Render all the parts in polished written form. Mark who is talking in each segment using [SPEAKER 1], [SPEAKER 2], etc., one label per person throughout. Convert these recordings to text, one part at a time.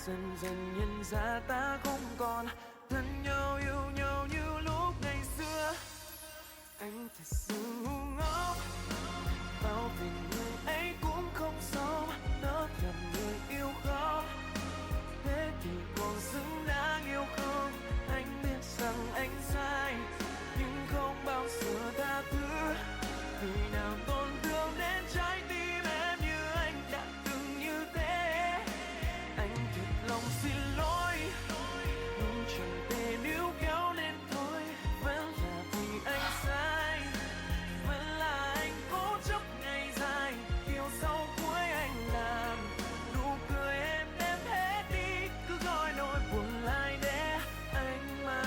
[SPEAKER 1] dần dần nhận ra ta không còn thân nhau yêu nhau như lúc ngày xưa. Anh thật sự ngu ngốc, bao vì người ấy cũng không sống, nỡ làm người yêu khóc. Thế thì còn xứng đáng yêu không? Anh biết rằng anh sai, nhưng không bao giờ tha thứ. Người nào tổn thương đến trái tim em như anh đã từng như thế. Anh thật lòng xin lỗi, nhưng chẳng thể níu kéo nên thôi. Vẫn là vì anh sai, vẫn là anh cố chấp ngày dài. Điều sau cuối anh làm, nụ cười em đem hết đi, cứ gọi nỗi buồn lại để anh mà.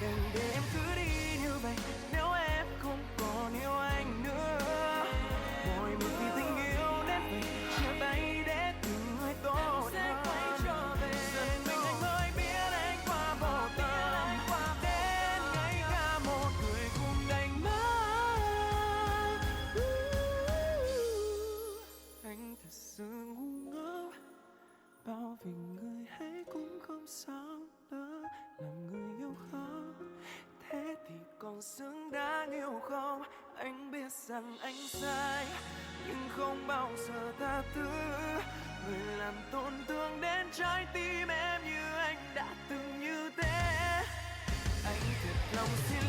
[SPEAKER 1] Đừng để em cứ đi như vậy, nếu em không còn yêu anh nữa. Mọi mình vì tình yêu đến vậy, chia tay để từng người tốt hơn. Dần mình anh mới biết anh quá vô tâm, đến ngay cả một người cùng đánh mất. Anh thật sự ngu ngốc, bao vì người ấy cũng không sao nữa, làm người yêu khóc. Thế thì còn xứng đáng yêu không? Anh biết rằng anh sai, nhưng không bao giờ tha thứ. Người làm tổn thương đến trái tim em như anh đã từng như thế. Anh thật lòng xin